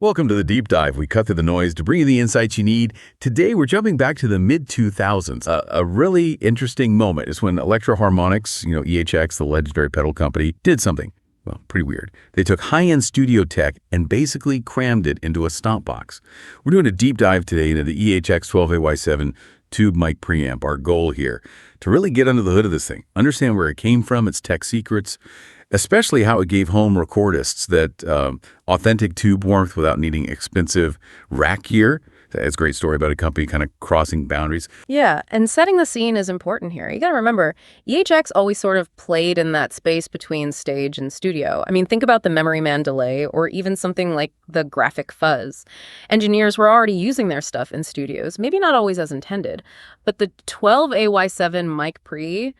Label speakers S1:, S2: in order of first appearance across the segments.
S1: Welcome to the Deep Dive. We cut through the noise to bring you the insights you need. Today, we're jumping back to the mid-2000s. A really interesting moment is when Electro Harmonix, EHX, the legendary pedal company, did something, well, pretty weird. They took high-end studio tech and basically crammed it into a stomp box. We're doing a deep dive today into the EHX 12AY7 tube mic preamp. Our goal here, to really get under the hood of this thing, understand where it came from, its tech secrets, especially how it gave home recordists that authentic tube warmth without needing expensive rack gear. It's a great story about a company kind of crossing boundaries.
S2: Yeah, and setting the scene is important here. You got to remember, EHX always sort of played in that space between stage and studio. I mean, think about the Memory Man delay or even something like the graphic fuzz. Engineers were already using their stuff in studios, maybe not always as intended, but the 12AY7 mic pre,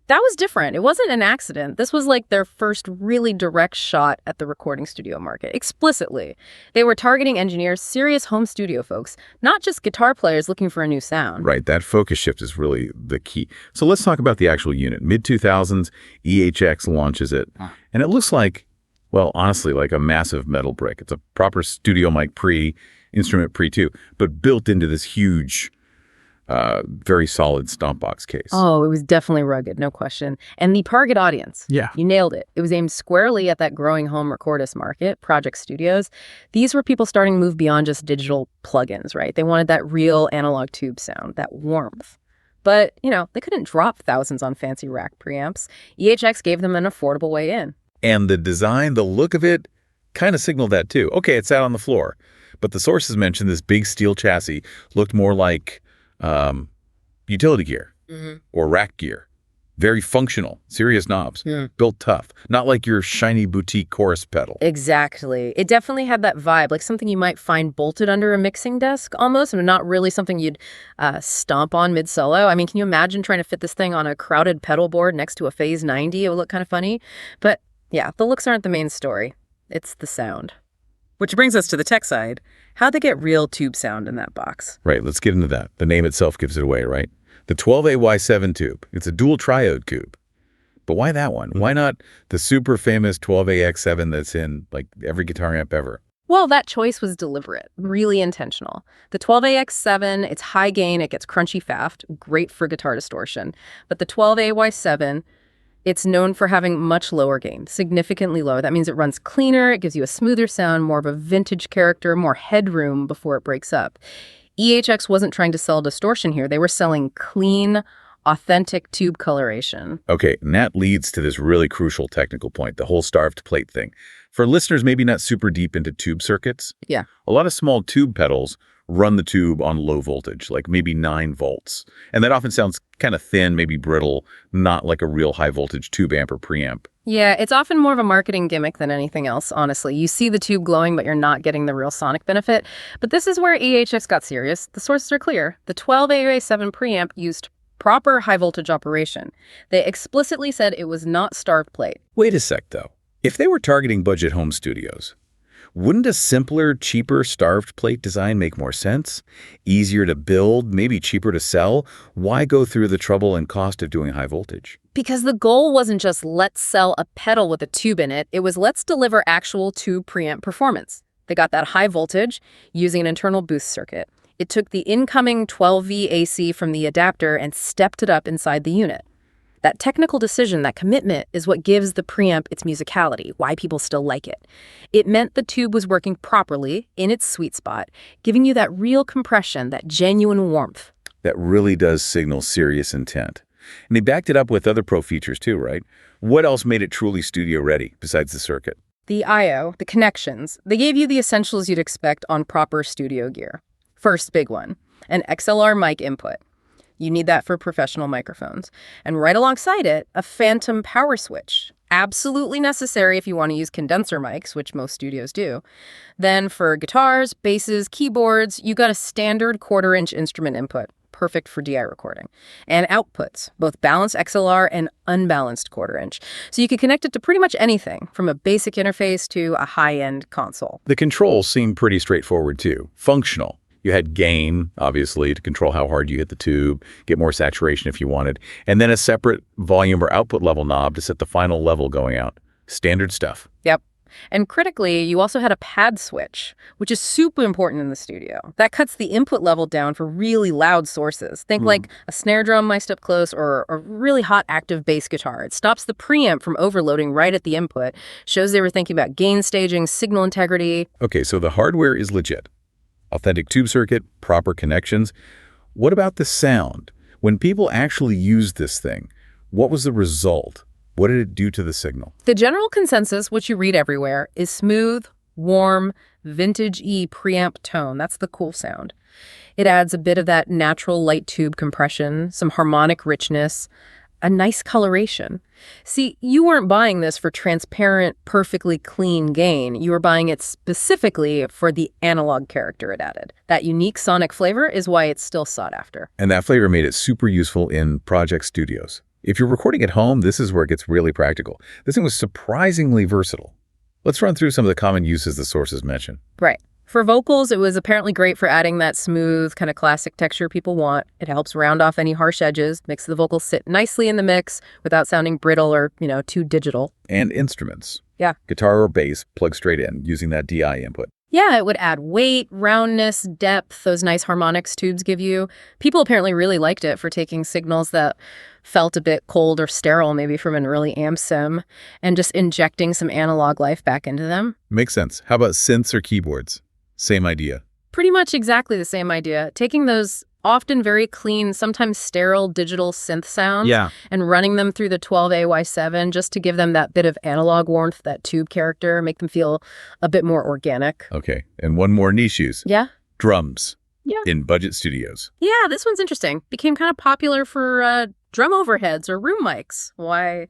S2: that was different. It wasn't an accident. This was like their first really direct shot at the recording studio market, explicitly. They were targeting engineers, serious home studio folks, not just guitar players looking for a new sound.
S1: Right, that focus shift is really the key. So let's talk about the actual unit. Mid-2000s, EHX launches it. And it looks like, well, honestly, like a massive metal brick. It's a proper studio mic pre, instrument pre too, but built into this huge, very solid stomp box case.
S2: Oh, it was definitely rugged, no question. And the target audience.
S1: Yeah.
S2: You nailed it. It was aimed squarely at that growing home recordist market, project studios. These were people starting to move beyond just digital plugins, right? They wanted that real analog tube sound, that warmth. But, they couldn't drop thousands on fancy rack preamps. EHX gave them an affordable way in.
S1: And the design, the look of it, kind of signaled that too. Okay, it sat on the floor. But the sources mentioned this big steel chassis looked more like utility gear or rack gear. Very functional, serious knobs, built tough, not like your shiny boutique chorus pedal.
S2: Exactly. It definitely had that vibe, like something you might find bolted under a mixing desk almost, and not really something you'd stomp on mid-solo. I mean, can you imagine trying to fit this thing on a crowded pedal board next to a Phase 90? It would look kind of funny. But yeah, the looks aren't the main story. It's the sound. Which brings us to the tech side. How'd they get real tube sound in that box?
S1: Right, let's get into that. The name itself gives it away, right? The 12AY7 tube. It's a dual triode tube. But why that one? Why not the super famous 12AX7 that's in like every guitar amp ever?
S2: Well, that choice was deliberate, really intentional. The 12AX7, it's high gain, it gets crunchy faft, great for guitar distortion. But the 12AY7, it's known for having much lower gain, significantly lower. That means it runs cleaner, it gives you a smoother sound, more of a vintage character, more headroom before it breaks up. EHX wasn't trying to sell distortion here. They were selling clean, authentic tube coloration.
S1: Okay, and that leads to this really crucial technical point, the whole starved plate thing. For listeners maybe not super deep into tube circuits,
S2: yeah,
S1: a lot of small tube pedals run the tube on low voltage, like maybe 9 volts. And that often sounds kind of thin, maybe brittle, not like a real high voltage tube amp or preamp.
S2: Yeah, it's often more of a marketing gimmick than anything else, honestly. You see the tube glowing, but you're not getting the real sonic benefit. But this is where EHX got serious. The sources are clear. The 12AY7 preamp used proper high voltage operation. They explicitly said it was not starved plate.
S1: Wait a sec, though. If they were targeting budget home studios, wouldn't a simpler, cheaper starved plate design make more sense? Easier to build, maybe cheaper to sell? Why go through the trouble and cost of doing high voltage?
S2: Because the goal wasn't just let's sell a pedal with a tube in it. It was let's deliver actual tube preamp performance. They got that high voltage using an internal boost circuit. It took the incoming 12V AC from the adapter and stepped it up inside the unit. That technical decision, that commitment, is what gives the preamp its musicality, why people still like it. It meant the tube was working properly, in its sweet spot, giving you that real compression, that genuine warmth.
S1: That really does signal serious intent. And they backed it up with other pro features too, right? What else made it truly studio-ready, besides the circuit?
S2: The I/O, the connections, they gave you the essentials you'd expect on proper studio gear. First big one, an XLR mic input. You need that for professional microphones. And right alongside it, a phantom power switch. Absolutely necessary if you want to use condenser mics, which most studios do. Then for guitars, basses, keyboards, you got a standard 1/4-inch instrument input, perfect for DI recording. And outputs, both balanced XLR and unbalanced 1/4-inch. So you can connect it to pretty much anything, from a basic interface to a high-end console.
S1: The controls seem pretty straightforward too. Functional. You had gain, obviously, to control how hard you hit the tube, get more saturation if you wanted, and then a separate volume or output level knob to set the final level going out. Standard stuff.
S2: Yep. And critically, you also had a pad switch, which is super important in the studio. That cuts the input level down for really loud sources. Think like a snare drum mic'd up close or a really hot active bass guitar. It stops the preamp from overloading right at the input, shows they were thinking about gain staging, signal integrity.
S1: Okay, so the hardware is legit. Authentic tube circuit, proper connections. What about the sound? When people actually used this thing, what was the result? What did it do to the signal?
S2: The general consensus, which you read everywhere, is smooth, warm, vintage-y preamp tone. That's the cool sound. It adds a bit of that natural light tube compression, some harmonic richness, a nice coloration. See, you weren't buying this for transparent, perfectly clean gain. You were buying it specifically for the analog character it added. That unique sonic flavor is why it's still sought after.
S1: And that flavor made it super useful in project studios. If you're recording at home, this is where it gets really practical. This thing was surprisingly versatile. Let's run through some of the common uses the sources mention.
S2: Right. For vocals, it was apparently great for adding that smooth, kind of classic texture people want. It helps round off any harsh edges, makes the vocals sit nicely in the mix without sounding brittle or, too digital.
S1: And instruments.
S2: Yeah.
S1: Guitar or bass, plug straight in using that DI input.
S2: Yeah, it would add weight, roundness, depth, those nice harmonics tubes give you. People apparently really liked it for taking signals that felt a bit cold or sterile, maybe from an early amp sim, and just injecting some analog life back into them.
S1: Makes sense. How about synths or keyboards? Same idea.
S2: Pretty much exactly the same idea. Taking those often very clean, sometimes sterile digital synth sounds and running them through the 12AY7 just to give them that bit of analog warmth, that tube character, make them feel a bit more organic.
S1: Okay, and one more niche use.
S2: Yeah?
S1: Drums.
S2: Yeah.
S1: In budget studios.
S2: Yeah, this one's interesting. Became kind of popular for drum overheads or room mics. Why?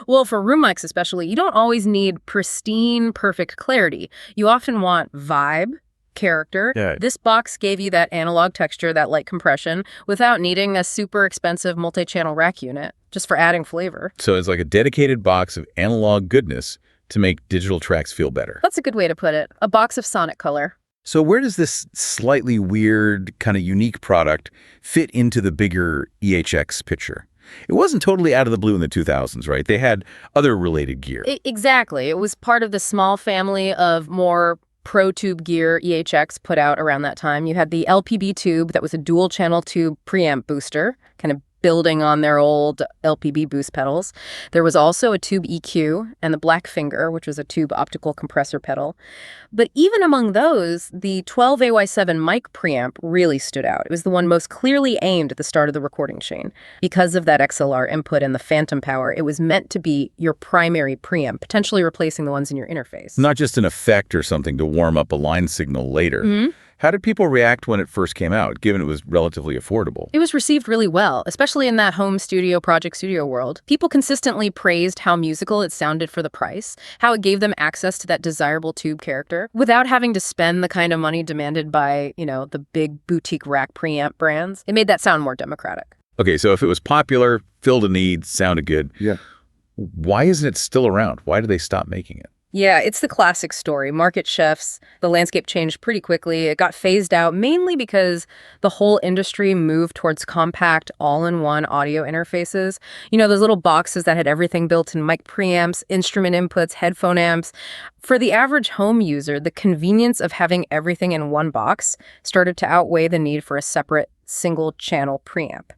S2: Well, for room mics especially, you don't always need pristine, perfect clarity. You often want vibe, character.
S1: Yeah.
S2: This box gave you that analog texture, that light compression, without needing a super expensive multi-channel rack unit, just for adding flavor.
S1: So it's like a dedicated box of analog goodness to make digital tracks feel better.
S2: That's a good way to put it. A box of sonic color.
S1: So where does this slightly weird, kind of unique product fit into the bigger EHX picture? It wasn't totally out of the blue in the 2000s, right? They had other related gear.
S2: Exactly. It was part of the small family of more Pro Tube gear EHX put out around that time. You had the LPB tube that was a dual channel tube preamp booster, kind of building on their old LPB boost pedals. There was also a tube EQ and the Black Finger, which was a tube optical compressor pedal. But even among those, the 12AY7 mic preamp really stood out. It was the one most clearly aimed at the start of the recording chain. Because of that XLR input and the phantom power, it was meant to be your primary preamp, potentially replacing the ones in your interface.
S1: Not just an effect or something to warm up a line signal later.
S2: Mm-hmm.
S1: How did people react when it first came out, given it was relatively affordable?
S2: It was received really well, especially in that home studio, project studio world. People consistently praised how musical it sounded for the price, how it gave them access to that desirable tube character, without having to spend the kind of money demanded by, the big boutique rack preamp brands. It made that sound more democratic.
S1: Okay, so if it was popular, filled a need, sounded good, why isn't it still around? Why did they stop making it?
S2: Yeah, it's the classic story. Market shifts. The landscape changed pretty quickly. It got phased out mainly because the whole industry moved towards compact, all-in-one audio interfaces. Those little boxes that had everything built in: mic preamps, instrument inputs, headphone amps. For the average home user, the convenience of having everything in one box started to outweigh the need for a separate single-channel preamp.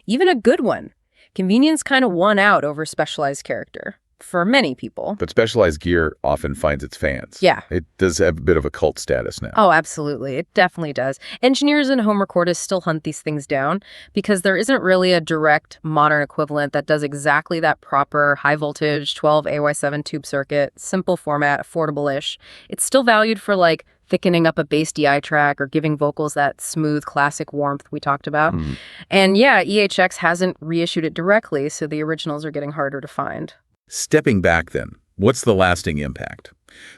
S2: Even a good one. Convenience kind of won out over specialized character. For many people.
S1: But specialized gear often finds its fans.
S2: Yeah.
S1: It does have a bit of a cult status now.
S2: Oh, absolutely. It definitely does. Engineers and home recordists still hunt these things down because there isn't really a direct modern equivalent that does exactly that proper high-voltage 12AY7 tube circuit, simple format, affordable-ish. It's still valued for, thickening up a bass DI track or giving vocals that smooth, classic warmth we talked about. And yeah, EHX hasn't reissued it directly, so the originals are getting harder to find.
S1: Stepping back then, what's the lasting impact?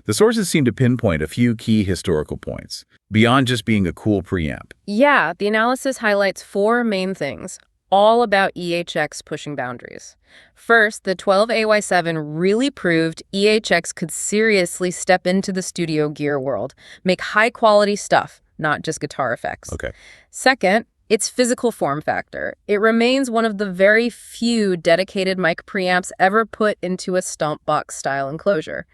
S1: The sources seem to pinpoint a few key historical points, beyond just being a cool preamp.
S2: Yeah, the analysis highlights 4 main things, all about EHX pushing boundaries. First, the 12AY7 really proved EHX could seriously step into the studio gear world, make high-quality stuff, not just guitar effects.
S1: Okay.
S2: Second, its physical form factor. It remains one of the very few dedicated mic preamps ever put into a stomp box style enclosure.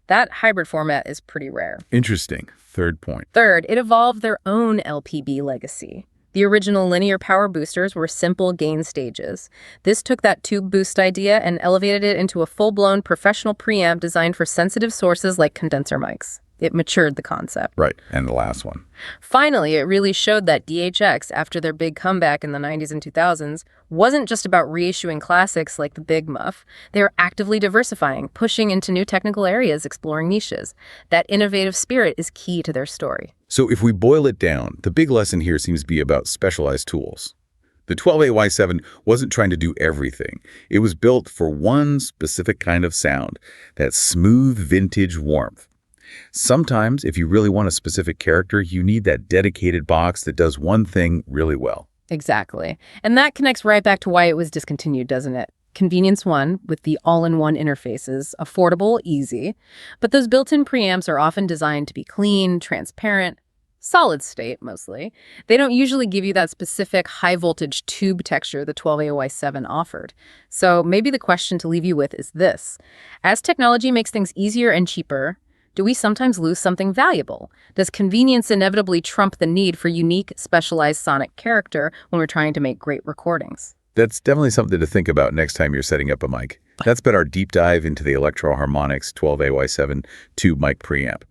S2: That hybrid format is pretty rare.
S1: Interesting. Third point.
S2: Third, it evolved their own LPB legacy. The original linear power boosters were simple gain stages. This took that tube boost idea and elevated it into a full-blown professional preamp designed for sensitive sources like condenser mics. It matured the concept.
S1: Right. And the last one.
S2: Finally, it really showed that DHX, after their big comeback in the 90s and 2000s, wasn't just about reissuing classics like the Big Muff. They were actively diversifying, pushing into new technical areas, exploring niches. That innovative spirit is key to their story.
S1: So if we boil it down, the big lesson here seems to be about specialized tools. The 12A-Y7 wasn't trying to do everything. It was built for one specific kind of sound, that smooth vintage warmth. Sometimes, if you really want a specific character, you need that dedicated box that does one thing really well.
S2: Exactly. And that connects right back to why it was discontinued, doesn't it? Convenience won with the all-in-one interfaces, affordable, easy. But those built-in preamps are often designed to be clean, transparent, solid state mostly. They don't usually give you that specific high-voltage tube texture the 12A-Y7 offered. So maybe the question to leave you with is this. As technology makes things easier and cheaper, do we sometimes lose something valuable? Does convenience inevitably trump the need for unique, specialized sonic character when we're trying to make great recordings?
S1: That's definitely something to think about next time you're setting up a mic. That's been our deep dive into the Electro Harmonix 12A-Y7 tube mic preamp.